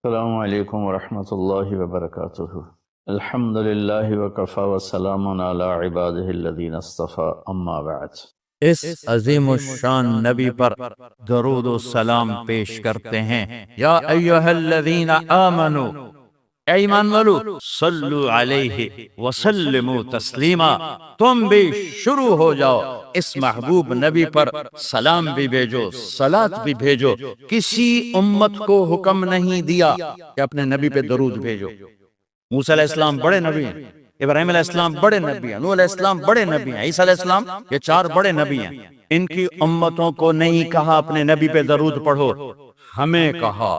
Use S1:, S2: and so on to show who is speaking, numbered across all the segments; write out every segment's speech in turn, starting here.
S1: السلام علیکم ورحمۃ اللہ وبرکاتہ۔ الحمد للہ وکفی وسلام علی عبادہ الذین اصطفی، اما بعد۔
S2: اس عظیم الشان نبی پر درود و سلام پیش کرتے ہیں۔ یا ایہا الذین آمنو، اے ایمان والو، صلو علیہ وسلموا تسلیما، تم بھی شروع ہو جاؤ اس محبوب نبی پر سلام بھی بھیجو، صلاۃ بھی بھیجو۔ کسی امت کو حکم نہیں دیا کہ اپنے نبی پہ درود بھیجو۔ موسیٰ علیہ السلام بڑے نبی ہیں، ابراہیم علیہ السلام بڑے نبی ہیں، نوح علیہ السلام بڑے نبی ہیں، عیسیٰ علیہ السلام، یہ 4 بڑے نبی ہیں۔ ان کی امتوں کو نہیں کہا اپنے نبی پہ درود پڑھو، ہمیں کہا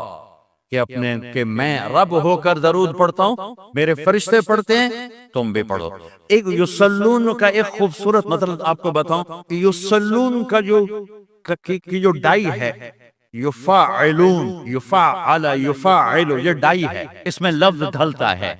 S2: کہ میں رب ہو کر درود پڑھتا ہوں، میرے فرشتے پڑھتے ہیں، تم بھی پڑھو۔ ایک یصلون کا ایک خوبصورت مطلب آپ کو بتاؤں، یصلون کا جو ڈائی ہے، یفعلون، یفعل، یفعل، یہ ڈائی ہے، اس میں لفظ ڈھلتا ہے۔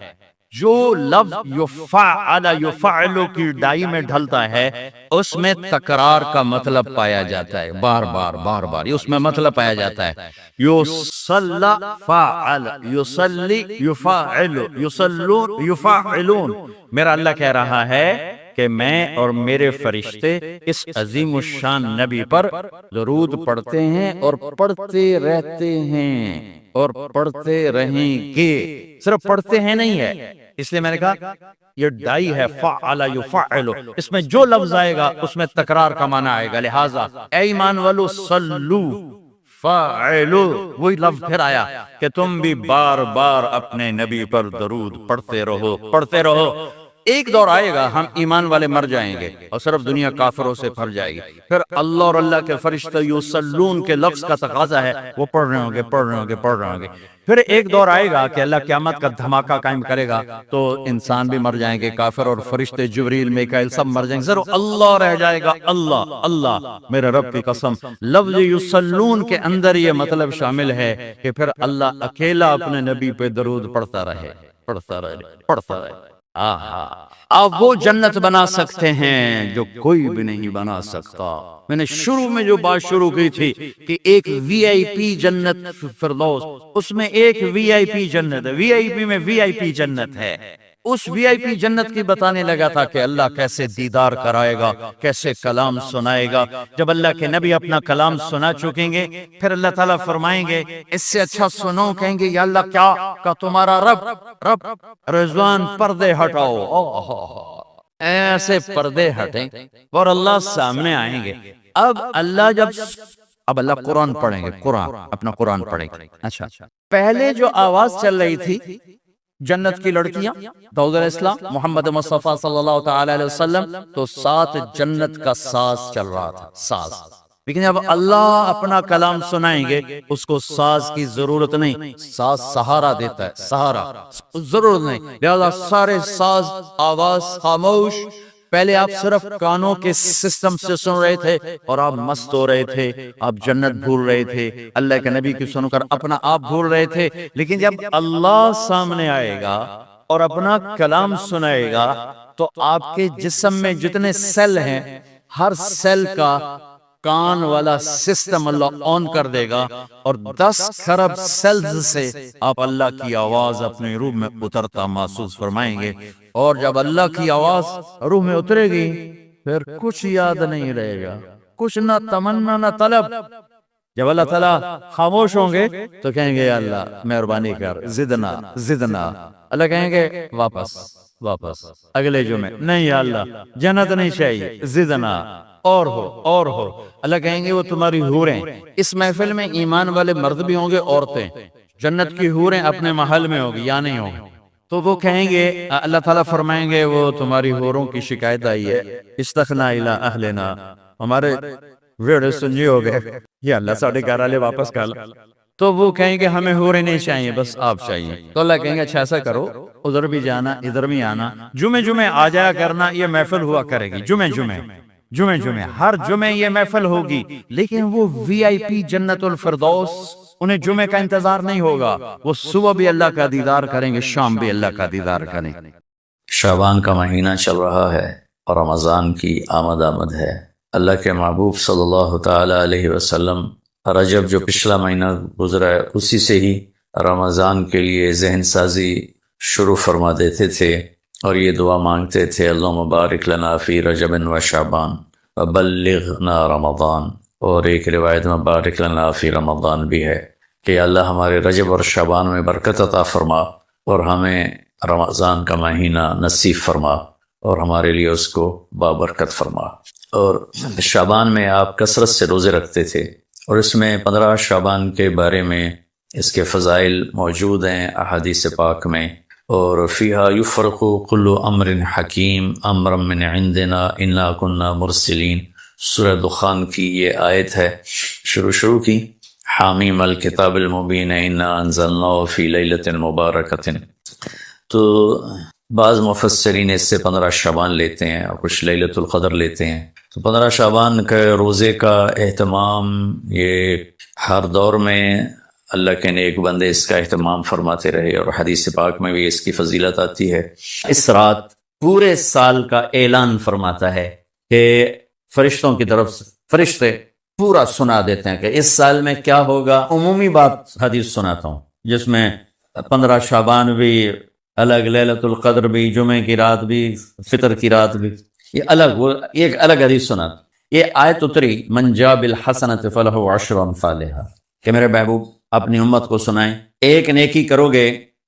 S2: جو لفظ یفعل، یفعل کی ڈائی میں ڈھلتا ہے، اس میں تکرار کا مطلب پایا جاتا ہے، بار بار بار بار اس میں مطلب پایا جاتا ہے۔ یصلی فعل، یصلی یفعل، یصلون یفعلون۔ میرا اللہ کہہ رہا ہے کہ میں اور میرے فرشتے اس عظیم الشان نبی پر درود پڑھتے ہیں اور پڑھتے رہتے ہیں اور پڑھتے رہیں گے۔ صرف پڑھتے ہیں نہیں ہے، اس لیے میں نے کہا یہ ڈائی ہے، فعل یفعل، اس میں جو لفظ آئے گا اس میں تکرار کا معنی آئے گا۔ لہٰذا اے ایمان والو، صلو، فاعلو، وہی لفظ پھر آیا کہ تم بھی بار بار اپنے نبی پر درود پڑھتے رہو، پڑھتے رہو۔ ایک دور آئے گا ہم ایمان والے مر جائیں گے اور صرف دنیا کافروں سے بھر جائے گی، پھر اللہ اور اللہ کے فرشتے یصلون کے لفظ کا تقاضا ہے، وہ پڑھ رہے ہوں گے، پڑھ رہے ہوں گے، پڑھ رہے ہوں گے۔ پھر ایک دور آئے گا کہ اللہ قیامت کا دھماکہ قائم کرے گا تو انسان بھی مر جائیں گے، کافر اور فرشتے جبریل میکائیل سب مر جائیں گے، صرف اللہ رہ جائے گا۔ اللہ، اللہ، میرے رب کی قسم، لفظ یصلون کے اندر یہ مطلب شامل ہے کہ پھر اللہ اکیلا اپنے نبی پہ درود پڑھتا رہے، پڑھتا رہے، پڑھتا رہے۔ آپ وہ جنت بنا سکتے ہیں جو کوئی بھی نہیں بنا سکتا۔ میں نے شروع میں جو بات شروع کی تھی کہ ایک وی آئی پی جنت فردوس، اس میں ایک وی آئی پی جنت ہے، وی آئی پی میں وی آئی پی جنت ہے۔ اس وی آئی پی جنت کی بتانے لگا تھا کہ اللہ کیسے دیدار کرائے گا، کیسے کلام سنائے گا۔ جب اللہ کے نبی اپنا کلام سنا چکیں گے، پھر اللہ تعالیٰ فرمائیں گے اس سے اچھا سنو، کہیں گے یا اللہ کیا کہ تمہارا رب رضوان پردے ہٹاؤ، ایسے پردے ہٹیں اور اللہ سامنے آئیں گے۔ اب اللہ قرآن پڑھیں گے، اپنا قرآن پڑھیں گے۔ اچھا، پہلے جو آواز چل رہی تھی جنت کی لڑکیاں، داؤد علیہ السلام، محمد مصطفیٰ صلی اللہ تعالی علیہ وسلم، تو 7 جنت کا ساز چل رہا تھا، ساز۔ لیکن جب اللہ اپنا کلام سنائیں گے اس کو ساز کی ضرورت نہیں، ساز سہارا دیتا ہے، سہارا، ضرورت نہیں، لہذا سارے ساز آواز خاموش۔ پہلے آپ صرف کانوں کے سسٹم سے سن رہے تھے اور آپ مست ہو رہے تھے، آپ جنت بھول رہے تھے، اللہ کے نبی کی سن کر اپنا آپ بھول رہے تھے۔ لیکن جب اللہ سامنے آئے گا اور اپنا کلام سنائے گا تو آپ کے جسم میں جتنے سیل ہیں، ہر سیل کا کان والا سسٹم اللہ آن کر دے گا اور 10 کھرب سیلز سے آپ اللہ کی آواز اپنے روح میں اترتا محسوس فرمائیں گے۔ اور جب اللہ کی آواز روح میں اترے گی پھر کچھ یاد نہیں رہے گا، کچھ نہ تمنا نہ طلب۔ جب اللہ تعالیٰ خاموش ہوں گے تو کہیں گے یا اللہ مہربانی کر، زدنا۔ اللہ کہیں گے واپس اگلے جمعے، نہیں یا اللہ جنت نہیں چاہیے، زدنا، اور ہو۔ اللہ کہیں گے وہ تمہاری حوریں، اس محفل میں ایمان والے مرد بھی ہوں گے، عورتیں، جنت کی حوریں اپنے محل میں ہوگی یا نہیں ہوگی، تو وہ کہیں گے، اللہ تعالیٰ فرمائیں گے وہ تمہاری حوروں کی شکایت آئی ہے، استخنا الی اہلنا، ہمارے ویڑے سنجی ہو گئے، یا اللہ ساڑھے 11 والے واپس کر لا۔ تو وہ کہیں گے ہمیں حوریں نہیں چاہیے، بس آپ چاہیے۔ تو اللہ کہیں گے اچھا ایسا کرو، ادھر بھی جانا ادھر بھی آنا، جمعے آ جایا کرنا، یہ محفل ہوا کرے گی، جمعے ہر جمعے یہ محفل ہوگی۔ لیکن وہ وی آئی پی جنت الفردوس، انہیں جمعے کا انتظار نہیں ہوگا، وہ صبح بھی اللہ کا دیدار کریں گے، شام بھی اللہ کا دیدار کریں گے۔
S1: شعبان کا مہینہ چل رہا ہے اور رمضان کی آمد ہے۔ اللہ کے محبوب صلی اللہ تعالی علیہ وسلم رجب جو پچھلا مہینہ گزرا ہے اسی سے ہی رمضان کے لیے ذہن سازی شروع فرما دیتے تھے اور یہ دعا مانگتے تھے، اللہم بارک لنا فی رجب و شعبان وبلغنا رمضان، اور ایک روایت میں بارک لنا فی رمضان بھی ہے کہ اللہ ہمارے رجب اور شعبان میں برکت عطا فرما اور ہمیں رمضان کا مہینہ نصیب فرما اور ہمارے لیے اس کو بابرکت فرما۔ اور شعبان میں آپ کثرت سے روزے رکھتے تھے، اور اس میں 15 شعبان کے بارے میں اس کے فضائل موجود ہیں احادیث پاک میں، اور فیہا یفرق کل امر حکیم امرا من عندنا انا کنا مرسلین، سورہ دخان کی یہ آیت ہے شروع کی، حامیم الکتاب المبین انا انزلناہ فی لیلۃ مبارکۃ۔ تو بعض مفسرین اس سے 15 شعبان لیتے ہیں اور کچھ لیلۃ القدر لیتے ہیں۔ تو 15 شعبان کے روزے کا اہتمام یہ ہر دور میں اللہ کے نیک بندے اس کا اہتمام فرماتے رہے، اور حدیث پاک میں بھی اس کی فضیلت آتی ہے۔ اس رات پورے سال کا اعلان فرماتا ہے کہ فرشتوں کی طرف سے فرشتے پورا سنا دیتے ہیں کہ اس سال میں کیا ہوگا۔ عمومی بات حدیث سناتا ہوں جس میں 15 شعبان بھی الگ، لیلۃ القدر بھی، جمعے کی رات بھی، فطر کی رات بھی، یہ الگ، وہ ایک الگ حدیث سناتا۔ یہ آیت اتری من جاء بالحسنۃ فلہ عشر امثالھا، کہ میرے محبوب اپنی امت کو سنائیں ایک نیکی کرو گے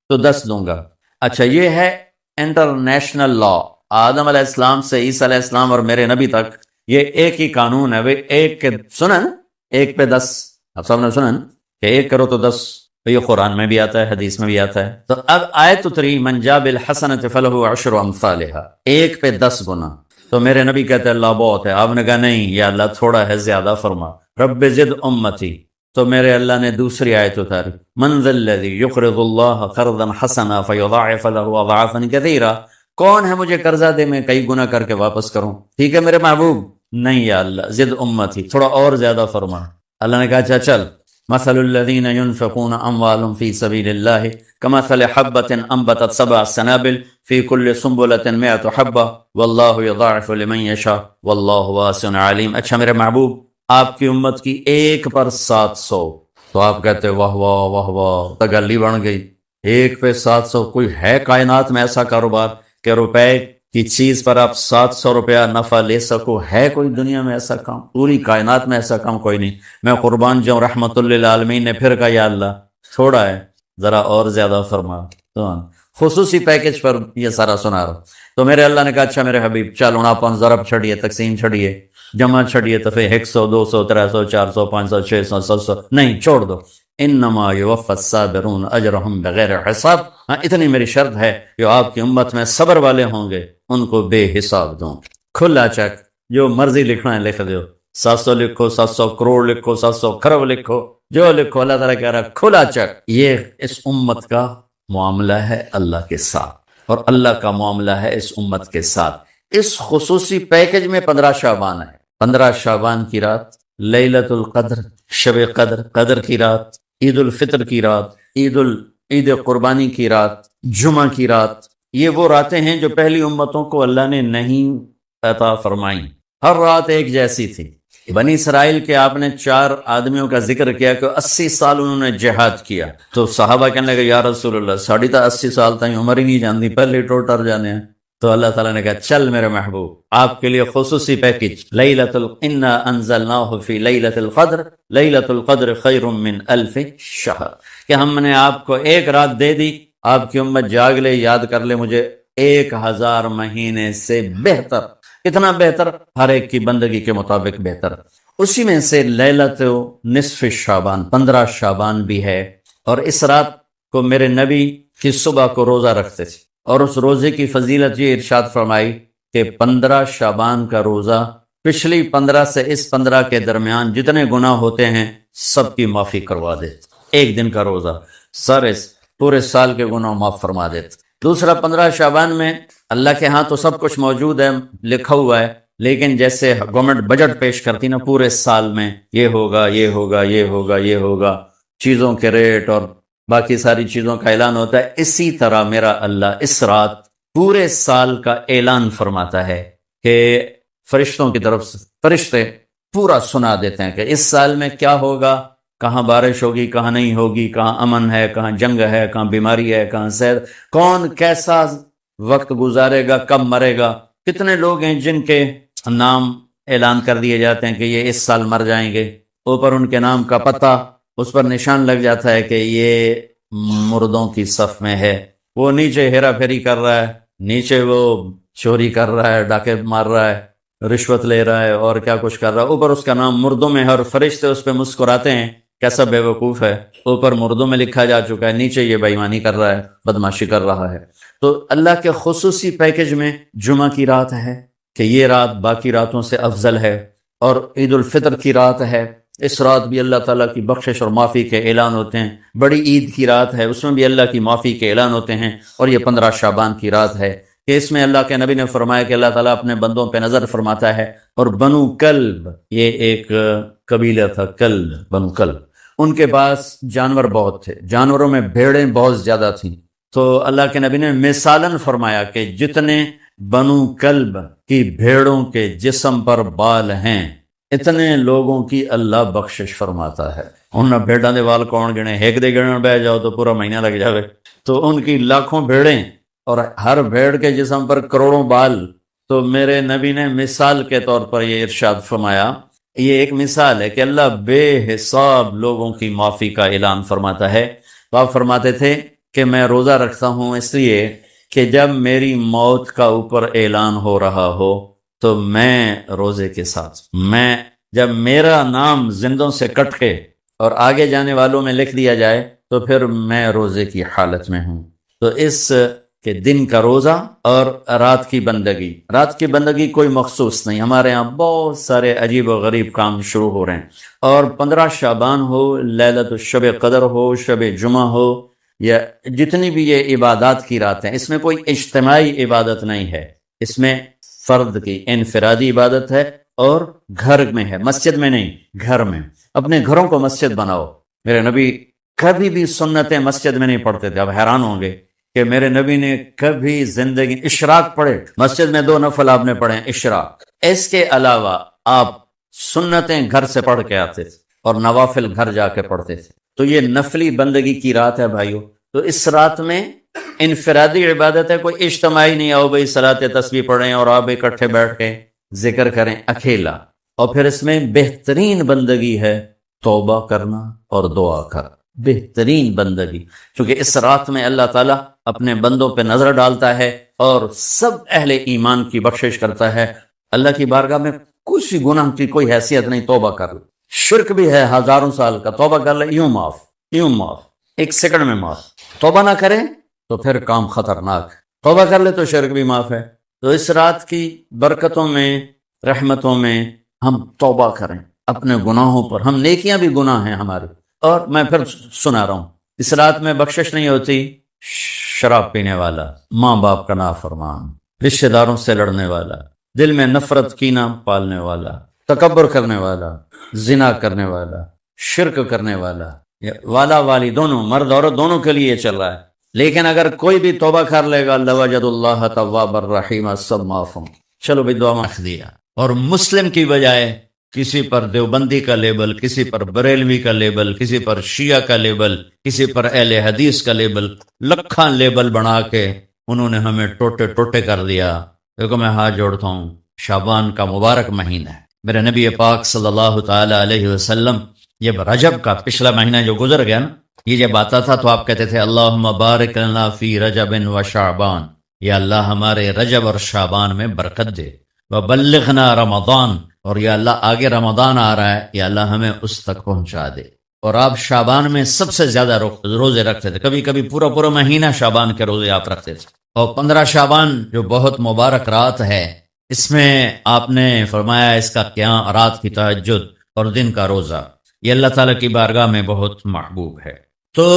S1: تو 10 دوں گا۔ اچھا، یہ ہے انٹرنیشنل لا، آدم علیہ السلام سے عیسیٰ علیہ السلام اور میرے نبی تک یہ ایک ہی قانون ہے، ایک کے سنن ایک پہ 10، آپ سب نے سنن کہ ایک کرو تو 10، یہ قرآن میں بھی آتا ہے، حدیث میں بھی آتا ہے۔ تو اب آیت اتری من جاء بالحسنۃ فلہ عشر امثالھا، ایک پہ 10 گنا۔ تو میرے نبی کہتے ہیں اللہ بہت ہے، آپ نے کہا نہیں یا اللہ تھوڑا ہے، زیادہ فرما، رب زد امتی۔ تو میرے اللہ نے دوسری آیت اتاری من ذا الذی یقرض اللہ قرضا حسنا فیضاعف لہ اضعافا کثیرا، کون ہے مجھے قرضہ دے میں کئی گنا کر کے واپس کروں؟ ٹھیک ہے میرے محبوب، نہیں یا اللہ زد امتی، تھوڑا اور زیادہ فرما۔ اللہ نے کہا اچھا چل، مثل الذین ینفقون اموالهم فی سبیل اللہ کمثل حبۃ انبتت 7 سنابل فی کل سنبلۃ 100 حبۃ واللہ یضاعف لمن یشاء واللہ واسع علیم۔ اچھا میرے محبوب، آپ کی امت کی ایک پر 700، تو آپ کہتے واہ واہ واہ واہ، تگلی بن گئی، ایک پہ 700۔ کوئی ہے کائنات میں ایسا کاروبار کہ روپے کی چیز پر آپ 700 روپیہ نفع لے سکو؟ ہے کوئی دنیا میں ایسا کام؟ پوری کائنات میں ایسا کام کوئی نہیں۔ میں قربان جاؤں، رحمت للعالمین نے پھر کہا یا اللہ تھوڑا ہے، ذرا اور زیادہ فرما۔ تو خصوصی پیکج پر یہ سارا سنا رہا۔ تو میرے اللہ نے کہا اچھا میرے حبیب چل ہوں آپ ضرب چھڑیے، تقسیم چھڑیے، جمع چھڑیے، تو پھر 100 200 300 400 500 600 700 نہیں، چھوڑ دو۔ انما یوفی الصابرون اجرہم بغیر حساب، ہاں اتنی میری شرط ہے جو آپ کی امت میں صبر والے ہوں گے ان کو بے حساب دوں۔ کھلا چیک، جو مرضی لکھنا ہے لکھ دو، 700 لکھو، 700 کروڑ لکھو، 700 کھرب لکھو، جو لکھو، اللہ تعالیٰ کہہ رہا ہے کھلا چیک۔ یہ اس امت کا معاملہ ہے اللہ کے ساتھ، اور اللہ کا معاملہ ہے اس امت کے ساتھ۔ اس خصوصی پیکج میں 15 شعبان ہے، 15 شعبان کی رات، لیلۃ القدر، شب قدر، قدر کی رات، عید الفطر کی رات، عید قربانی کی رات، جمعہ کی رات، یہ وہ راتیں ہیں جو پہلی امتوں کو اللہ نے نہیں عطا فرمائیں۔ ہر رات ایک جیسی تھی۔ بنی اسرائیل کے آپ نے 4 آدمیوں کا ذکر کیا کہ 80 سال انہوں نے جہاد کیا، تو صحابہ کہنے لگے یا رسول اللہ ساڑھی تا 80 سال تک عمر ہی نہیں جانتی، پہلے ٹوٹر جانے ہیں۔ تو اللہ تعالیٰ نے کہا چل میرے محبوب، آپ کے لیے خصوصی پیکج، انا انزلناہ فی لیلۃ القدر، لیلۃ القدر خیر من 1000 شہر، کہ ہم نے آپ کو ایک رات دے دی، آپ کی امت جاگ لے، یاد کر لے مجھے 1000 مہینے سے بہتر۔ اتنا بہتر، ہر ایک کی بندگی کے مطابق بہتر۔ اسی میں سے لیلۃ نصف شعبان، 15 شعبان بھی ہے، اور اس رات کو میرے نبی کی صبح کو روزہ رکھتے تھے، اور اس روزے کی فضیلت یہ ارشاد فرمائی کہ 15 شعبان کا روزہ پچھلی 15 سے اس 15 کے درمیان جتنے گناہ ہوتے ہیں سب کی معافی کروا دیتے۔ ایک دن کا روزہ سارے پورے سال کے گناہ معاف فرما دیتے۔ دوسرا 15 شعبان میں اللہ کے ہاں تو سب کچھ موجود ہے، لکھا ہوا ہے، لیکن جیسے گورنمنٹ بجٹ پیش کرتی نا پورے سال میں، یہ ہوگا یہ ہوگا یہ ہوگا یہ ہوگا، چیزوں کے ریٹ اور باقی ساری چیزوں کا اعلان ہوتا ہے، اسی طرح میرا اللہ اس رات پورے سال کا اعلان فرماتا ہے کہ فرشتوں کی طرف سے فرشتے پورا سنا دیتے ہیں کہ اس سال میں کیا ہوگا،
S2: کہاں بارش ہوگی کہاں نہیں ہوگی، کہاں امن ہے کہاں جنگ ہے، کہاں بیماری ہے کہاں صحت، کون کیسا وقت گزارے گا، کب مرے گا۔ کتنے لوگ ہیں جن کے نام اعلان کر دیے جاتے ہیں کہ یہ اس سال مر جائیں گے، اوپر ان کے نام کا پتہ اس پر نشان لگ جاتا ہے کہ یہ مردوں کی صف میں ہے۔ وہ نیچے ہیرا پھیری کر رہا ہے، نیچے وہ چوری کر رہا ہے، ڈاکے مار رہا ہے، رشوت لے رہا ہے اور کیا کچھ کر رہا ہے، اوپر اس کا نام مردوں میں ہے، اور فرشتے اس پہ مسکراتے ہیں کیسا بے وقوف ہے، اوپر مردوں میں لکھا جا چکا ہے، نیچے یہ بے ایمانی کر رہا ہے، بدماشی کر رہا ہے۔ تو اللہ کے خصوصی پیکج میں جمعہ کی رات ہے کہ یہ رات باقی راتوں سے افضل ہے، اور عید الفطر کی رات ہے، اس رات بھی اللہ تعالیٰ کی بخشش اور معافی کے اعلان ہوتے ہیں۔ بڑی عید کی رات ہے، اس میں بھی اللہ کی معافی کے اعلان ہوتے ہیں، اور یہ 15 شعبان کی رات ہے کہ اس میں اللہ کے نبی نے فرمایا کہ اللہ تعالیٰ اپنے بندوں پہ نظر فرماتا ہے، اور بنو کلب، یہ ایک قبیلہ تھا، کلب، بنو کلب، ان کے پاس جانور بہت تھے، جانوروں میں بھیڑیں بہت زیادہ تھیں، تو اللہ کے نبی نے مثالاً فرمایا کہ جتنے بنو کلب کی بھیڑوں کے جسم پر بال ہیں اتنے لوگوں کی اللہ بخشش فرماتا ہے۔ ان بھیڑاں دے وال کون گنے، ایک دے گنن بہ جاؤ تو پورا مہینہ لگ جاوے، تو ان کی لاکھوں بھیڑیں اور ہر بھیڑ کے جسم پر کروڑوں بال۔ تو میرے نبی نے مثال کے طور پر یہ ارشاد فرمایا، یہ ایک مثال ہے کہ اللہ بے حساب لوگوں کی معافی کا اعلان فرماتا ہے۔ تو آپ فرماتے تھے کہ میں روزہ رکھتا ہوں اس لیے کہ جب میری موت کا اوپر اعلان ہو رہا ہو تو میں روزے کے ساتھ، میں جب میرا نام زندوں سے کٹ کے اور آگے جانے والوں میں لکھ دیا جائے تو پھر میں روزے کی حالت میں ہوں۔ تو اس کہ دن کا روزہ اور رات کی بندگی، رات کی بندگی کوئی مخصوص نہیں، ہمارے ہاں بہت سارے عجیب و غریب کام شروع ہو رہے ہیں، اور 15 شعبان ہو، لیلۃ الشب قدر ہو، شب جمعہ ہو، یا جتنی بھی یہ عبادات کی راتیں، اس میں کوئی اجتماعی عبادت نہیں ہے، اس میں فرد کی انفرادی عبادت ہے، اور گھر میں ہے، مسجد میں نہیں، گھر میں۔ اپنے گھروں کو مسجد بناؤ۔ میرے نبی کبھی بھی سنتیں مسجد میں نہیں پڑھتے تھے، اب حیران ہوں گے کہ میرے نبی نے کبھی زندگی اشراق پڑھے مسجد میں 2 نفل آپ نے پڑھے اشراق، اس کے علاوہ آپ سنتیں گھر سے پڑھ کے آتے تھے اور نوافل گھر جا کے پڑھتے تھے۔ تو یہ نفلی بندگی کی رات ہے بھائیو۔ تو اس رات میں انفرادی عبادت ہے، کوئی اجتماعی نہیں، آؤ بھائی صلاۃ تسبیح پڑھیں اور آپ اکٹھے بیٹھ کے ذکر کریں، اکیلا۔ اور پھر اس میں بہترین بندگی ہے توبہ کرنا اور دعا کرنا، بہترین بندگی، کیونکہ اس رات میں اللہ تعالیٰ اپنے بندوں پہ نظر ڈالتا ہے اور سب اہل ایمان کی بخشش کرتا ہے۔ اللہ کی بارگاہ میں کسی گناہ کی کوئی حیثیت نہیں، توبہ کر لو، شرک بھی ہے ہزاروں سال کا، توبہ کر لے یوں معاف، یوں معاف، 1 سیکنڈ میں معاف۔ توبہ نہ کرے تو پھر کام خطرناک، توبہ کر لے تو شرک بھی معاف ہے۔ تو اس رات کی برکتوں میں، رحمتوں میں ہم توبہ کریں اپنے گناہوں پر، ہم نیکیاں بھی گناہ ہیں ہمارے۔ اور میں پھر سنا رہا ہوں، اس رات میں بخشش نہیں ہوتی شراب پینے والا، ماں باپ کا نافرمان، رشتہ داروں سے لڑنے والا، دل میں نفرت کینہ پالنے والا، تکبر کرنے والا، زنا کرنے والا، شرک کرنے والا، والا والی دونوں، مرد عورت دونوں کے لیے چل رہا ہے۔ لیکن اگر کوئی بھی توبہ کر لے گا لوجد اللہ تواب الرحیم، سب معاف ہوں۔ چلو بھی دعا مانگ دیا، اور مسلم کی بجائے کسی پر دیوبندی کا لیبل، کسی پر بریلوی کا لیبل، کسی پر شیعہ کا لیبل، کسی پر اہل حدیث کا لیبل، لکھاں لیبل بنا کے انہوں نے ہمیں ٹوٹے ٹوٹے کر دیا۔ دیکھو میں ہاتھ جوڑتا ہوں، شعبان کا مبارک مہینہ ہے، میرے نبی پاک صلی اللہ تعالی علیہ وسلم یہ رجب کا پچھلا مہینہ جو گزر گیا نا، یہ جب آتا تھا تو آپ کہتے تھے اللہم بارک لنا فی رجب و شعبان، یا اللہ ہمارے رجب اور شعبان میں برکت دے، وبلغنا رمضان، اور یا اللہ آگے رمضان آ رہا ہے، یا اللہ ہمیں اس تک پہنچا دے۔ اور آپ شعبان میں سب سے زیادہ روزے رکھتے تھے، کبھی کبھی پورا مہینہ شعبان کے روزے آپ رکھتے تھے۔ اور 15 شعبان جو بہت مبارک رات ہے، اس میں آپ نے فرمایا اس کا قیام، رات کی تہجد اور دن کا روزہ، یہ اللہ تعالیٰ کی بارگاہ میں بہت محبوب ہے۔ تو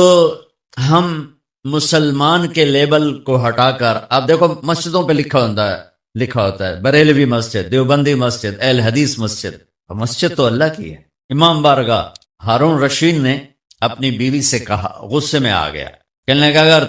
S2: ہم مسلمان کے لیبل کو ہٹا کر، آپ دیکھو مسجدوں پہ لکھا ہوتا ہے بریلوی مسجد، دیوبندی مسجد، اہل حدیث مسجد، مسجد تو اللہ کی ہے۔ امام بارگاہ ہارون رشید نے اپنی بیوی سے کہا، غصے میں آ گیا، کہنے لگا اگر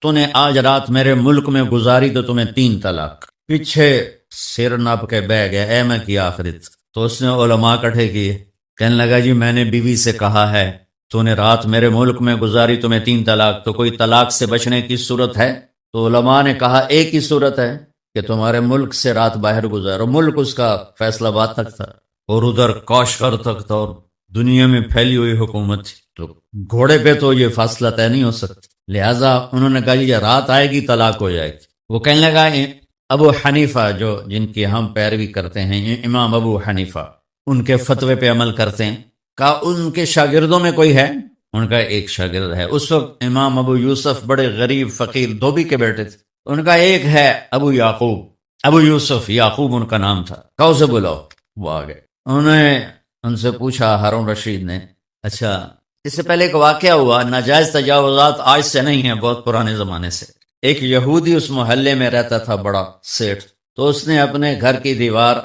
S2: تو نے آج رات میرے ملک میں گزاری تو تمہیں 3 طلاق۔ پیچھے سر ناپ کے بہ گیا، اے میں کی آخرت۔ تو اس نے علماء کٹھے کیے، کہنے لگا جی میں نے بیوی سے کہا ہے تو نے رات میرے ملک میں گزاری تمہیں 3 طلاق، تو کوئی طلاق سے بچنے کی صورت ہے؟ تو علماء نے کہا ایک ہی صورت ہے کہ تمہارے ملک سے رات باہر گزارو۔ ملک اس کا فیصلہ آباد تک تھا اور ادھر کاشغر تک تھا اور دنیا میں پھیلی ہوئی حکومت تھی، تو گھوڑے پہ تو یہ فاصلہ طے نہیں ہو سکتا، لہٰذا انہوں نے کہا یہ رات آئے گی طلاق ہو جائے گی۔ وہ کہنے لگا ابو حنیفہ جو جن کی ہم پیروی کرتے ہیں، امام ابو حنیفہ، ان کے فتوے پہ عمل کرتے ہیں، کہا ان کے شاگردوں میں کوئی ہے؟ ان کا ایک شاگرد ہے۔ اس وقت امام ابو یوسف بڑے غریب فقیر دھوبی کے بیٹے تھے، ان کا ایک ہے ابو یعقوب، ابو یوسف یعقوب ان کا نام تھا، کہا اسے بلاؤ۔ وہ آ گئے، انہوں نے ان سے پوچھا، ہارون رشید نے، اچھا اس سے پہلے ایک واقعہ ہوا، ناجائز تجاوزات آج سے نہیں ہیں، بہت پرانے زمانے سے۔ ایک یہودی اس محلے میں رہتا تھا، بڑا سیٹھ، تو اس نے اپنے گھر کی دیوار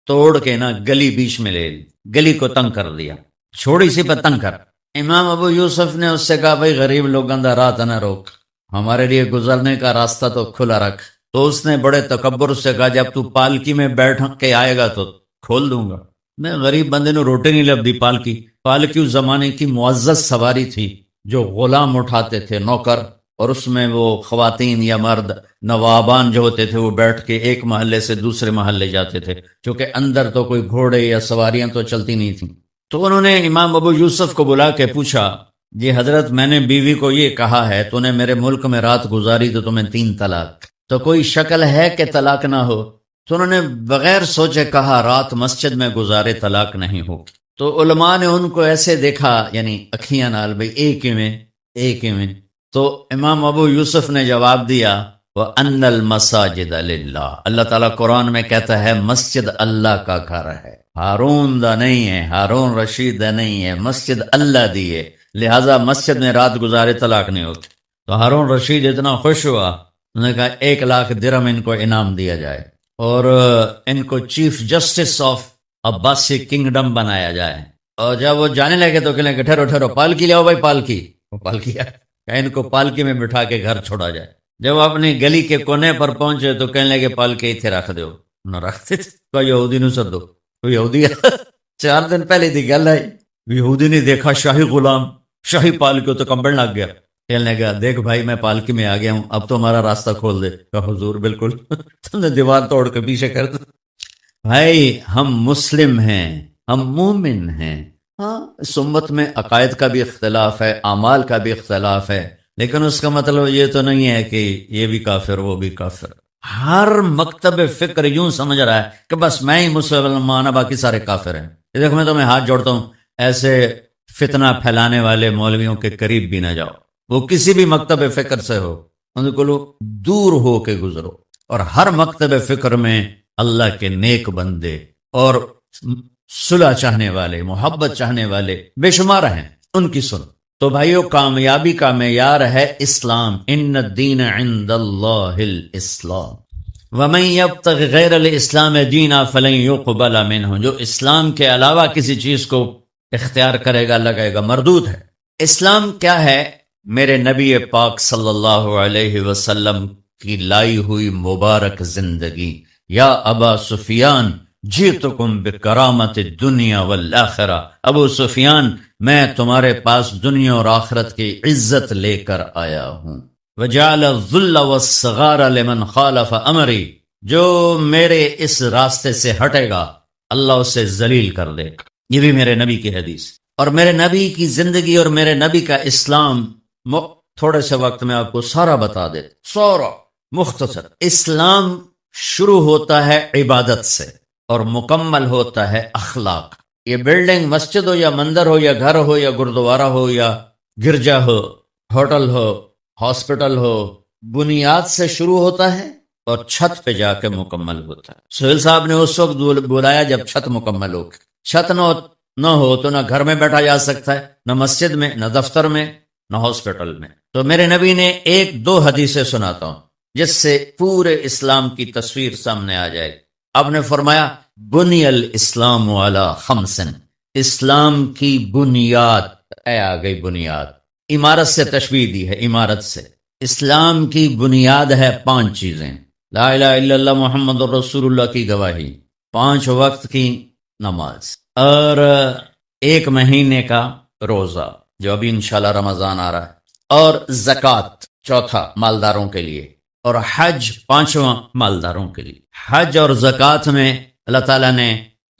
S2: توڑ کے گلی بیچ میں لے لی، گلی کو تنگ کر دیا، چھوڑی سی پہ تنگ کر۔ امام ابو یوسف نے اس سے کہا بھائی غریب لوگوں کا راہ نہ روک، ہمارے لیے گزرنے کا راستہ تو کھلا رکھ۔ تو اس نے بڑے تکبر سے کہا جب تو پالکی میں بیٹھ کے آئے گا تو کھول دوں گا۔ میں غریب بندے نے روٹی نہیں لبدی پالکی اس زمانے کی معزز سواری تھی جو غلام اٹھاتے تھے، نوکر، اور اس میں وہ خواتین یا مرد نوابان جو ہوتے تھے وہ بیٹھ کے ایک محلے سے دوسرے محلے جاتے تھے، چونکہ اندر تو کوئی گھوڑے یا سواریاں تو چلتی نہیں تھیں۔ تو انہوں نے امام ابو یوسف کو بلا کے پوچھا جی حضرت میں نے بیوی کو یہ کہا ہے تو نے میرے ملک میں رات گزاری تو تمہیں 3 طلاق، تو کوئی شکل ہے کہ طلاق نہ ہو؟ تو انہوں نے بغیر سوچے کہا رات مسجد میں گزارے طلاق نہیں ہو۔ تو علماء نے ان کو ایسے دیکھا، یعنی اکھیاں نال، بھئی ایک ہی میں۔ تو امام ابو یوسف نے جواب دیا وَأَنَّ الْمَسَاجِدَ لِلَّهِ، اللہ تعالیٰ قرآن میں کہتا ہے مسجد اللہ کا گھر ہے، ہارون دا نہیں ہے، ہارون رشید دا نہیں ہے، مسجد اللہ دی ہے، لہٰذا مسجد میں رات گزارے طلاق نہیں ہوتی۔ تو ہارون رشید اتنا خوش ہوا، انہوں نے کہا 1 لاکھ درہم ان کو انعام دیا جائے اور ان کو chief justice of Abbasi kingdom بنایا جائے۔ اور جب وہ جانے لگے تو کہنے لگے ٹھہرو پالکی لیاؤ بھائی، پالکی ہے، ان کو پالکی میں بٹھا کے گھر چھوڑا جائے۔ جب اپنی گلی کے کونے پر پہنچے تو کہنے لگے پالکی اتھے رکھ دو، نہ رکھتے تھے، کوئی یہودی نو سدو، کوئی یہودی 4 دن پہلے دی گل ہے، یہودی نے دیکھا شاہی غلام شاہی پالکی تو کمبل لگ گیا، کہنے لگا دیکھ بھائی میں پالکی میں آ گیا ہوں، اب تو ہمارا راستہ کھول دے۔ کہا حضور بالکل تم نے دیوار توڑ کے پیچھے کر دیا۔ بھائی ہم مسلم ہیں، ہم مومن ہیں، ہاں اس امت میں عقائد کا بھی اختلاف ہے، اعمال کا بھی اختلاف ہے، لیکن اس کا مطلب یہ تو نہیں ہے کہ یہ بھی کافر وہ بھی کافر۔ ہر مکتب فکر یوں سمجھ رہا ہے کہ بس میں ہی مسلمان، باقی سارے کافر ہیں۔ یہ دیکھو میں تمہیں ہاتھ جوڑتا ہوں، ایسے فتنہ پھیلانے والے مولویوں کے قریب بھی نہ جاؤ، وہ کسی بھی مکتب فکر سے ہو، ان کو دور ہو کے گزرو۔ اور ہر مکتب فکر میں اللہ کے نیک بندے اور صلح چاہنے والے، محبت چاہنے والے بے شمار ہیں، ان کی سن۔ تو بھائیو کامیابی کا معیار ہے اسلام، ان الدین عند اللہ الاسلام، ومن یبتغ غیر الاسلام دینا فلن یقبل منہ، جو اسلام کے علاوہ کسی چیز کو اختیار کرے گا اللہ کہے گا مردود ہے۔ اسلام کیا ہے؟ میرے نبی پاک صلی اللہ علیہ وسلم کی لائی ہوئی مبارک زندگی۔ یا ابا سفیان جئتکم بکرامت الدنیا والآخرہ، ابو سفیان میں تمہارے پاس دنیا اور آخرت کی عزت لے کر آیا ہوں۔ وجعل الذل والصغار لمن خالف امری، جو میرے اس راستے سے ہٹے گا اللہ اسے ذلیل کر دے گا۔ یہ بھی میرے نبی کی حدیث، اور میرے نبی کی زندگی اور میرے نبی کا اسلام تھوڑے سے وقت میں آپ کو سارا بتا دے، سارا مختصر۔ اسلام شروع ہوتا ہے عبادت سے اور مکمل ہوتا ہے اخلاق۔ یہ بلڈنگ مسجد ہو یا مندر ہو یا گھر ہو یا گردوارہ ہو یا گرجا ہو، ہوٹل ہو، ہاسپٹل ہو، بنیاد سے شروع ہوتا ہے اور چھت پہ جا کے مکمل ہوتا ہے۔ سہیل صاحب نے اس وقت بلایا جب چھت مکمل ہو، چھت نہ ہو تو نہ گھر میں بیٹھا جا سکتا ہے، نہ مسجد میں، نہ دفتر میں، نہ ہاسپٹل میں۔ تو میرے نبی نے 1-2 حدیثیں سناتا ہوں جس سے پورے اسلام کی تصویر سامنے آ جائے۔ آپ نے فرمایا بنی الاسلام علی 5، اسلام کی بنیاد، آ گئی بنیاد، عمارت سے تشبیہ دی ہے، عمارت سے۔ اسلام کی بنیاد ہے 5 چیزیں، لا الہ الا اللہ محمد رسول اللہ کی گواہی، 5 وقت کی نماز، اور ایک مہینے کا روزہ جو ابھی انشاءاللہ رمضان آ رہا ہے، اور زکوٰۃ چوتھا مالداروں کے لیے، اور حج پانچواں مالداروں کے لیے۔ حج اور زکوٰۃ میں اللہ تعالیٰ نے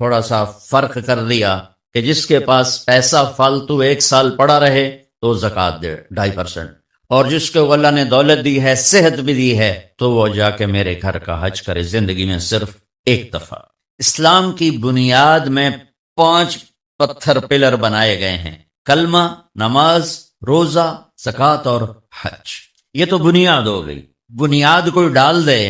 S2: تھوڑا سا فرق کر دیا کہ جس کے پاس پیسہ فالتو 1 سال پڑا رہے تو زکوٰۃ دے 2.5%، اور جس کو اللہ نے دولت دی ہے، صحت بھی دی ہے، تو وہ جا کے میرے گھر کا حج کرے زندگی میں صرف ایک دفعہ۔ اسلام کی بنیاد میں 5 پتھر پلر بنائے گئے ہیں: کلمہ، نماز، روزہ، زکوٰۃ اور حج۔ یہ تو بنیاد ہو گئی۔ بنیاد کوئی ڈال دے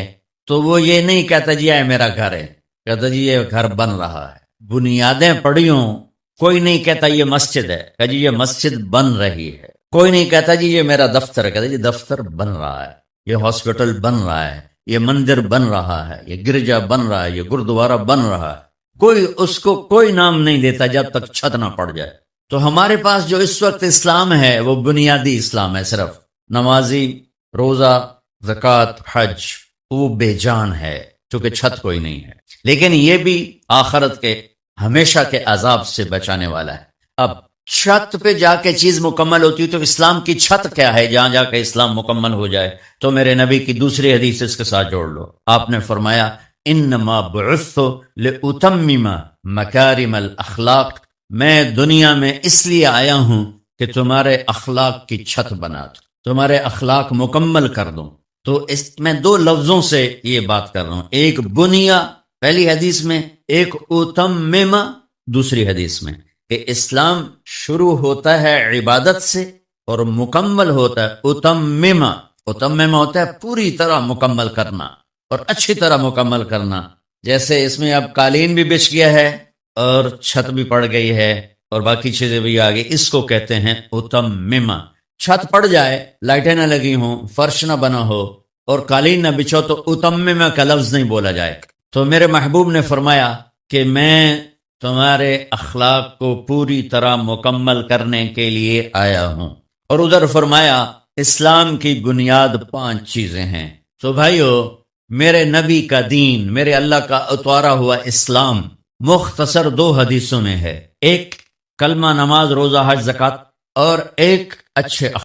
S2: تو وہ یہ نہیں کہتا جی یہ میرا گھر ہے، کہتا جی یہ گھر بن رہا ہے۔ بنیادیں پڑی ہوں، کوئی نہیں کہتا یہ مسجد ہے، کہ جی یہ مسجد بن رہی ہے۔ کوئی نہیں کہتا جی یہ میرا دفتر ہے، کہتا جی دفتر بن رہا ہے، یہ ہاسپٹل بن رہا ہے، یہ مندر بن رہا ہے، یہ گرجا بن رہا ہے، یہ گردوارہ بن رہا ہے۔ کوئی اس کو کوئی نام نہیں دیتا جب تک چھت نہ پڑ جائے۔ تو ہمارے پاس جو اس وقت اسلام ہے وہ بنیادی اسلام ہے، صرف نمازی، روزہ، زکوٰۃ، حج، وہ بے جان ہے چونکہ چھت کوئی نہیں ہے، لیکن یہ بھی آخرت کے ہمیشہ کے عذاب سے بچانے والا ہے۔ اب چھت پہ جا کے چیز مکمل ہوتی ہے تو اسلام کی چھت کیا ہے جہاں جا کے اسلام مکمل ہو جائے؟ تو میرے نبی کی دوسری حدیث اس کے ساتھ جوڑ لو۔ آپ نے فرمایا انما بعثت لاتمم مکارم الاخلاق، میں دنیا میں اس لیے آیا ہوں کہ تمہارے اخلاق کی چھت بنا دوں، تمہارے اخلاق مکمل کر دوں۔ تو میں 2 لفظوں سے یہ بات کر رہا ہوں، ایک بنیا پہلی حدیث میں، ایک اتمم دوسری حدیث میں، کہ اسلام شروع ہوتا ہے عبادت سے اور مکمل ہوتا ہے اتمم۔ اتمم ہوتا ہے پوری طرح مکمل کرنا اور اچھی طرح مکمل کرنا۔ جیسے اس میں اب قالین بھی بچھ گیا ہے اور چھت بھی پڑ گئی ہے اور باقی چیزیں بھی آ گئی، اس کو کہتے ہیں اتمم۔ چھت پڑ جائے، لائٹیں نہ لگی ہوں، فرش نہ بنا ہو اور قالین نہ بچھو تو اتمم کا لفظ نہیں بولا جائے۔ تو میرے محبوب نے فرمایا کہ میں تمہارے اخلاق کو پوری طرح مکمل کرنے کے لیے آیا ہوں۔ اور ادھر فرمایا اسلام کی بنیاد 5 چیزیں ہیں۔ تو بھائیو، میرے نبی کا دین، میرے اللہ کا اتارا ہوا اسلام مختصر 2 حدیثوں میں ہے، ایک کلمہ، نماز، روزہ، حج، زکوٰۃ، اور ایک اچھے